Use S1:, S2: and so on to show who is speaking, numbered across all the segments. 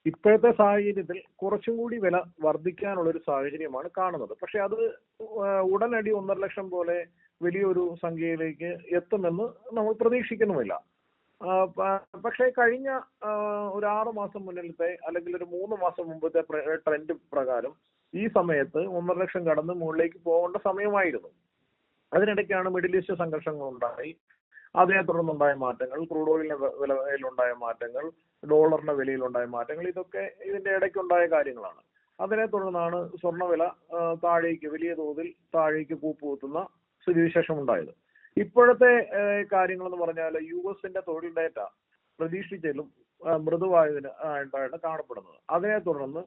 S1: ഇപ്പോഴത്തെ സാഹചര്യത്തിൽ കുറച്ചും കൂടി വില വർദ്ധിക്കാനുള്ള ഒരു സാഹചര്യമാണ് കാണുന്നത്. പക്ഷെ അത് ഉടനടി 1.5 ലക്ഷം പോലെ വലിയൊരു സംഖ്യയിലേക്ക് എത്തുമെന്ന് നമ്മൾ പ്രതീക്ഷിക്കുന്നുമില്ല. പക്ഷേ കഴിഞ്ഞ ഒരു 6 മാസം മുന്നിലത്തെ അല്ലെങ്കിൽ ഒരു 3 മാസം മുമ്പത്തെ ട്രെൻഡ് പ്രകാരം ഈ സമയത്ത് 1.5 ലക്ഷം കടന്ന് മുകളിലേക്ക് പോകേണ്ട സമയമായിരുന്നു. അതിനിടയ്ക്കാണ് മിഡിൽ ഈസ്റ്റ് സംഘർഷങ്ങൾ ഉണ്ടായി. അതിനെ തുടർന്നുണ്ടായ മാറ്റങ്ങൾ, ക്രൂഡ് ഓയിലിന്റെ വിലയിലുണ്ടായ മാറ്റങ്ങൾ, ഡോളറിന്റെ വിലയിലുണ്ടായ മാറ്റങ്ങൾ, ഇതൊക്കെ ഇതിന്റെ ഇടയ്ക്കുണ്ടായ കാര്യങ്ങളാണ്. അതിനെ തുടർന്നാണ് സ്വർണ്ണവില വലിയ തോതിൽ താഴേക്ക് കൂപ്പുകുത്തുന്ന സ്ഥിതിവിശേഷം ഉണ്ടായത്. ഇപ്പോഴത്തെ കാര്യങ്ങൾ എന്ന് പറഞ്ഞാൽ US തൊഴിൽ ഡേറ്റ പ്രതീക്ഷിച്ചാലും മൃദുവായതിനായിട്ടാണ് കാണപ്പെടുന്നത്. അതിനെ തുടർന്ന്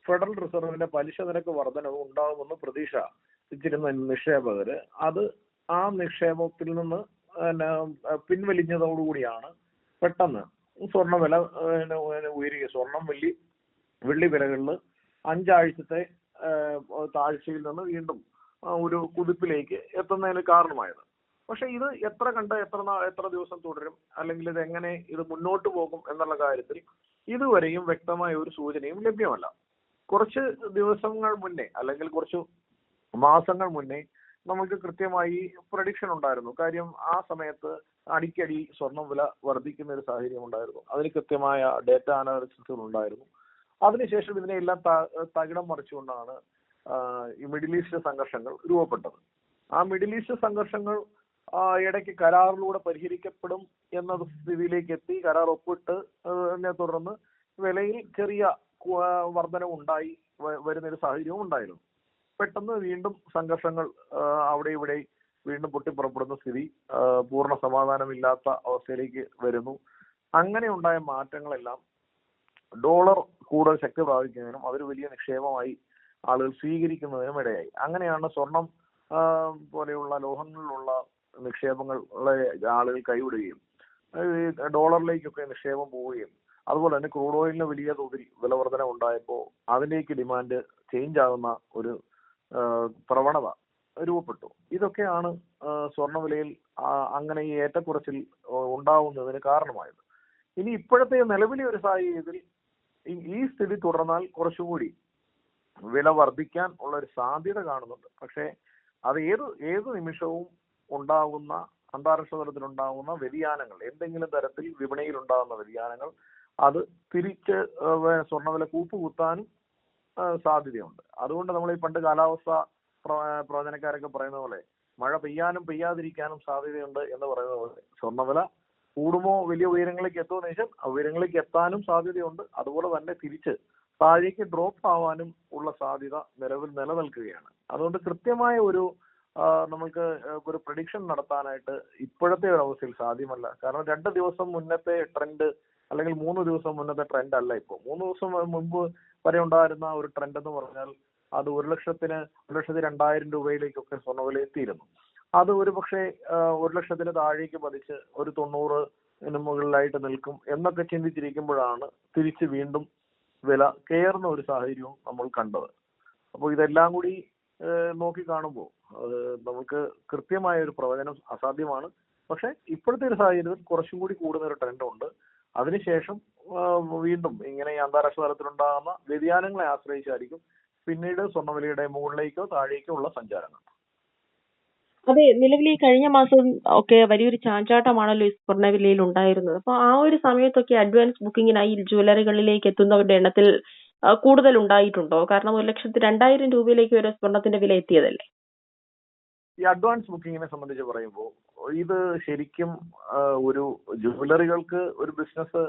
S1: ഫെഡറൽ റിസർവിന്റെ പലിശ നിരക്ക് വർധനവ് ഉണ്ടാകുമെന്ന് പ്രതീക്ഷിച്ചിരുന്ന നിക്ഷേപകര് അത് ആ നിക്ഷേപത്തിൽ നിന്ന് പിൻവലിഞ്ഞതോടുകൂടിയാണ് പെട്ടെന്ന് സ്വർണ്ണവില ഉയരുക. സ്വർണം, വെള്ളി വിലകളിൽ 5 ആഴ്ചത്തെ താഴ്ചയിൽ നിന്ന് വീണ്ടും ഒരു കുതിപ്പിലേക്ക് എത്തുന്നതിന് കാരണമായത്. പക്ഷെ ഇത് എത്ര ദിവസം തുടരും, അല്ലെങ്കിൽ ഇത് മുന്നോട്ട് പോകും എന്നുള്ള കാര്യത്തിൽ ഇതുവരെയും വ്യക്തമായ ഒരു സൂചനയും ലഭ്യമല്ല. കുറച്ച് ദിവസങ്ങൾ മുന്നേ അല്ലെങ്കിൽ കുറച്ച് മാസങ്ങൾ മുന്നേ നമുക്ക് കൃത്യമായി പ്രഡിക്ഷൻ ഉണ്ടായിരുന്നു. കാര്യം ആ സമയത്ത് അടിക്കടി സ്വർണം വില വർദ്ധിക്കുന്ന ഒരു സാഹചര്യം ഉണ്ടായിരുന്നു. അതിന് കൃത്യമായ ഡേറ്റ അനാലിസിസുകൾ ഉണ്ടായിരുന്നു. അതിനുശേഷം ഇതിനെല്ലാം തകിടം മറിച്ചുകൊണ്ടാണ് ഈ മിഡിൽ ഈസ്റ്റ് സംഘർഷങ്ങൾ രൂപപ്പെട്ടത്. ആ മിഡിൽ ഈസ്റ്റ് സംഘർഷങ്ങൾ ഇടയ്ക്ക് കരാറിലൂടെ പരിഹരിക്കപ്പെടും എന്ന സ്ഥിതിയിലേക്ക് എത്തി. കരാർ ഒപ്പിട്ട് തുടർന്ന് വിലയിൽ ചെറിയ വർധനവ് ഉണ്ടായി വരുന്നൊരു സാഹചര്യവും ഉണ്ടായിരുന്നു. പെട്ടെന്ന് വീണ്ടും സംഘർഷങ്ങൾ അവിടെ ഇവിടെ വീണ്ടും പൊട്ടിപ്പുറപ്പെടുന്ന സ്ഥിതി, പൂർണ്ണ സമാധാനമില്ലാത്ത അവസ്ഥയിലേക്ക് വരുന്നു. അങ്ങനെ ഉണ്ടായ മാറ്റങ്ങളെല്ലാം ഡോളർ കൂടുതൽ ശക്തി പ്രാപിക്കുന്നതിനും അതൊരു വലിയ നിക്ഷേപമായി ആളുകൾ സ്വീകരിക്കുന്നതിനും ഇടയായി. അങ്ങനെയാണ് സ്വർണം പോലെയുള്ള ലോഹങ്ങളിലുള്ള നിക്ഷേപങ്ങളെ ആളുകൾ കൈവിടുകയും ഡോളറിലേക്കൊക്കെ നിക്ഷേപം പോവുകയും അതുപോലെ തന്നെ ക്രൂഡ് ഓയിലിന് വലിയ തോതിൽ വിലവർധന ഉണ്ടായപ്പോൾ അതിലേക്ക് ഡിമാൻഡ് ചേഞ്ച് ആകുന്ന ഒരു പ്രവണത രൂപപ്പെട്ടു. ഇതൊക്കെയാണ് സ്വർണ്ണവിലയിൽ അങ്ങനെ ഈ ഏറ്റക്കുറച്ചിൽ ഉണ്ടാവുന്നതിന് കാരണമായത്. ഇനി ഇപ്പോഴത്തെ നിലവിലെ ഒരു സാഹചര്യത്തിൽ ഈ സ്ഥിതി തുടർന്നാൽ കുറച്ചുകൂടി വില വർദ്ധിക്കാൻ ഉള്ള ഒരു സാധ്യത കാണുന്നുണ്ട്. പക്ഷേ അത് ഏത് നിമിഷവും ഉണ്ടാകുന്ന അന്താരാഷ്ട്ര തലത്തിലുണ്ടാകുന്ന വ്യതിയാനങ്ങൾ, എന്തെങ്കിലും തരത്തിൽ വിപണിയിൽ ഉണ്ടാകുന്ന വ്യതിയാനങ്ങൾ അത് തിരിച്ച് സ്വർണ്ണവില കൂപ്പുകുത്താനും സാധ്യതയുണ്ട്. അതുകൊണ്ട് നമ്മൾ ഈ പണ്ട് കാലാവസ്ഥ പ്രവചനക്കാരൊക്കെ പറയുന്ന പോലെ മഴ പെയ്യാനും പെയ്യാതിരിക്കാനും സാധ്യതയുണ്ട് എന്ന് പറയുന്ന പോലെ സ്വർണ്ണവില കൂടുമോ, വലിയ ഉയരങ്ങളിലേക്ക് എത്തുമെന്ന് വെച്ചാൽ ഉയരങ്ങളിലേക്ക് എത്താനും സാധ്യതയുണ്ട്. അതുപോലെ തന്നെ തിരിച്ച് താഴേക്ക് ഡ്രോപ്പ് ആവാനും ഉള്ള സാധ്യത നിലവിൽ നിലനിൽക്കുകയാണ്. അതുകൊണ്ട് കൃത്യമായ നമുക്ക് ഒരു പ്രഡിക്ഷൻ നടത്താനായിട്ട് ഇപ്പോഴത്തെ ഒരു അവസ്ഥയിൽ സാധ്യമല്ല. കാരണം 2 ദിവസം മുന്നത്തെ ട്രെൻഡ് അല്ലെങ്കിൽ 3 ദിവസം മുന്നത്തെ ട്രെൻഡ് അല്ല ഇപ്പോൾ. 3 ദിവസം മുമ്പ് വരെ ഉണ്ടായിരുന്ന ഒരു ട്രെൻഡ് എന്ന് പറഞ്ഞാൽ അത് 1,02,000 രൂപയിലേക്കൊക്കെ സ്വർണ്ണവില എത്തിയിരുന്നു. അത് ഒരു പക്ഷേ 1,00,000 താഴേക്ക് പതിച്ച് ഒരു 90 മുകളിലായിട്ട് നിൽക്കും എന്നൊക്കെ ചിന്തിച്ചിരിക്കുമ്പോഴാണ് തിരിച്ച് വീണ്ടും വില കയറുന്ന ഒരു സാഹചര്യവും നമ്മൾ കണ്ടത്. അപ്പോൾ ഇതെല്ലാം കൂടി നോക്കി കാണുമ്പോൾ നമുക്ക് കൃത്യമായ ഒരു പ്രവചനം അസാധ്യമാണ്. പക്ഷെ ഇപ്പോഴത്തെ ഒരു സാഹചര്യത്തിൽ കുറച്ചും കൂടി കൂടുന്ന ഒരു ട്രെൻഡ് ഉണ്ട്. അതിനുശേഷം വീണ്ടും ഇങ്ങനെ ഈ അന്താരാഷ്ട്ര തലത്തിലുണ്ടാകുന്ന വ്യതിയാനങ്ങളെ ആശ്രയിച്ചായിരിക്കും പിന്നീട് സ്വർണ്ണവിലയുടെ മുകളിലേക്കോ താഴേക്കോ ഉള്ള സഞ്ചാരങ്ങൾ.
S2: അതെ, നിലവിൽ ഈ കഴിഞ്ഞ മാസം ഒക്കെ വലിയൊരു ചാഞ്ചാട്ടമാണല്ലോ ഈ സ്വർണ്ണവിലയിൽ ഉണ്ടായിരുന്നത്. അപ്പൊ ആ ഒരു സമയത്തൊക്കെ അഡ്വാൻസ് ബുക്കിങ്ങിനായി ജ്വല്ലറികളിലേക്ക് എത്തുന്നവരുടെ എണ്ണത്തിൽ കൂടുതൽ ഉണ്ടായിട്ടുണ്ടോ? കാരണം 1,02,000 രൂപയിലേക്ക് വരെ സ്വർണത്തിന്റെ വില എത്തിയതല്ലേ.
S1: ഈ അഡ്വാൻസ് ബുക്കിങ്ങിനെ സംബന്ധിച്ച് പറയുമ്പോൾ ഇത് ശരിക്കും ഒരു ജ്വല്ലറികൾക്ക് ഒരു ബിസിനസ്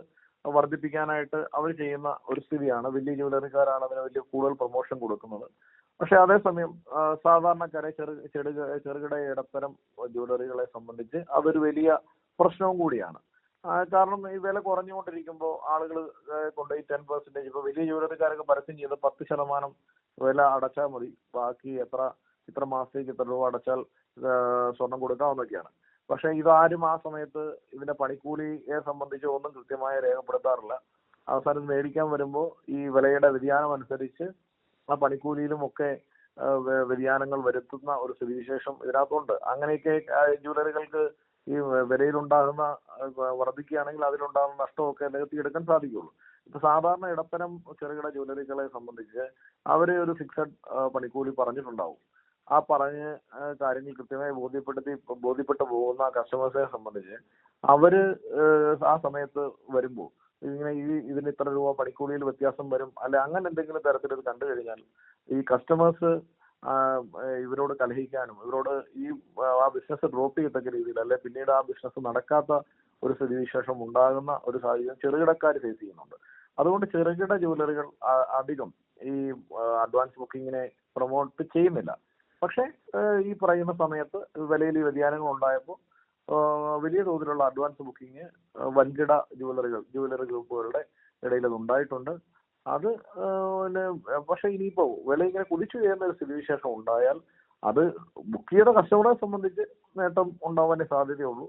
S1: വർദ്ധിപ്പിക്കാനായിട്ട് അവർ ചെയ്യുന്ന ഒരു സ്ഥിതിയാണ്. വലിയ ജ്വല്ലറിക്കാരാണ് അതിന് വലിയ കൂടുതൽ പ്രൊമോഷൻ കൊടുക്കുന്നത്. പക്ഷെ അതേസമയം സാധാരണക്കാരെ ചെറുകിട ഇടത്തരം ജ്വല്ലറികളെ സംബന്ധിച്ച് അതൊരു വലിയ പ്രശ്നവും കൂടിയാണ്. കാരണം ഈ വില കുറഞ്ഞുകൊണ്ടിരിക്കുമ്പോൾ ആളുകൾ കൊണ്ടുപോയി 10%, ഇപ്പോൾ വലിയ ജ്വല്ലറിക്കാരൊക്കെ പരസ്യം ചെയ്ത് 10% വില അടച്ചാൽ മതി, ബാക്കി ഇത്ര മാസത്തേക്ക് ഇത്ര രൂപ അടച്ചാൽ സ്വർണം കൊടുക്കാമെന്നൊക്കെയാണ്. പക്ഷെ ഇതാരും ആ സമയത്ത് ഇതിന്റെ പണിക്കൂലിയെ സംബന്ധിച്ച് ഒന്നും കൃത്യമായി രേഖപ്പെടുത്താറില്ല. അവസാനം മേടിക്കാൻ വരുമ്പോൾ ഈ വിലയുടെ വ്യതിയാനം അനുസരിച്ച് ആ പണിക്കൂലിയിലും ഒക്കെ വ്യതിയാനങ്ങൾ വരുത്തുന്ന ഒരു സ്ഥിതിവിശേഷം ഇതിനകത്തുണ്ട്. അങ്ങനെയൊക്കെ ജ്വല്ലറികൾക്ക് ഈ വിലയിലുണ്ടാകുന്ന വർദ്ധിക്കുകയാണെങ്കിൽ അതിലുണ്ടാകുന്ന നഷ്ടമൊക്കെ നികത്തിയെടുക്കാൻ സാധിക്കുള്ളൂ. ഇപ്പൊ സാധാരണ ഇടത്തരം ചെറുകിട ജ്വല്ലറികളെ സംബന്ധിച്ച് അവര് ഒരു ഫിക്സഡ് പണിക്കൂലി പറഞ്ഞിട്ടുണ്ടാവും. ആ പറഞ്ഞ കാര്യങ്ങൾ കൃത്യമായി ബോധ്യപ്പെട്ടു പോകുന്ന കസ്റ്റമേഴ്സിനെ സംബന്ധിച്ച് അവര് ആ സമയത്ത് വരുമ്പോൾ ഇങ്ങനെ ഇതിന് ഇത്ര രൂപ പണിക്കൂലിയിൽ വ്യത്യാസം വരും അല്ലെ അങ്ങനെ എന്തെങ്കിലും തരത്തിൽ ഇത് കണ്ടു കഴിഞ്ഞാൽ ഈ കസ്റ്റമേഴ്സ് ഇവരോട് കലഹിക്കാനും ഇവരോട് ആ ബിസിനസ് ഡ്രോപ്പ് ചെയ്യത്തക്ക രീതിയിൽ അല്ലെ പിന്നീട് ആ ബിസിനസ് നടക്കാത്ത ഒരു സ്ഥിതിവിശേഷം ഉണ്ടാകുന്ന ഒരു സാഹചര്യം ചെറുകിടക്കാർ ഫേസ് ചെയ്യുന്നുണ്ട്. അതുകൊണ്ട് ചെറുകിട ജ്വല്ലറികൾ അധികം ഈ അഡ്വാൻസ് ബുക്കിങ്ങിനെ പ്രൊമോട്ട് ചെയ്യുന്നില്ല. പക്ഷേ ഈ പറയുന്ന സമയത്ത് വിലയിൽ വ്യതിയാനങ്ങൾ ഉണ്ടായപ്പോൾ വലിയ തോതിലുള്ള അഡ്വാൻസ് ബുക്കിംഗ് വൻകിട ജ്വല്ലറി ഗ്രൂപ്പുകളുടെ ഇടയിൽ അത് ഉണ്ടായിട്ടുണ്ട്. അത് പക്ഷെ ഇനിയിപ്പോ വില ഇങ്ങനെ കുതിച്ചു കയറുന്ന ഒരു സ്ഥിതിവിശേഷം ഉണ്ടായാൽ അത് ബുക്ക് ചെയ്ത കസ്റ്റമറെ സംബന്ധിച്ച് നേട്ടം ഉണ്ടാവാനേ സാധ്യതയുള്ളൂ.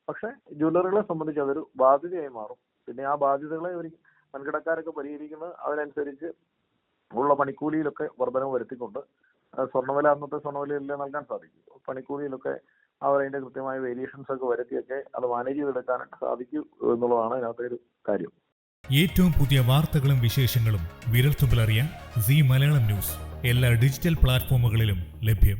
S1: പക്ഷെ ജ്വല്ലറികളെ സംബന്ധിച്ച് അതൊരു ബാധ്യതയായി മാറും. പിന്നെ ആ ബാധ്യതകളെ വൻകിടക്കാരൊക്കെ പരിഹരിക്കുന്നത് അതിനനുസരിച്ച് ഉള്ള പണിക്കൂലിയിലൊക്കെ വർധനവ് വരുത്തിക്കൊണ്ട് സ്വർണ്ണവില അന്നത്തെ സ്വർണ്ണവിലയിലെ നൽകാൻ സാധിക്കും. പണിക്കൂലിയിലൊക്കെ അവർ അതിന്റെ കൃത്യമായ വേരിയേഷൻസ് ഒക്കെ വരുത്തിയൊക്കെ അത് മാനേജ് ചെയ്തെടുക്കാനായിട്ട് സാധിക്കും എന്നുള്ളതാണ് അതിനകത്തെ ഒരു കാര്യം.
S3: ഏറ്റവും പുതിയ വാർത്തകളും വിശേഷങ്ങളും വിരൽത്തുമ്പിലറിയാൻ സീ മലയാളം ന്യൂസ് എല്ലാ ഡിജിറ്റൽ പ്ലാറ്റ്ഫോമുകളിലും ലഭ്യം.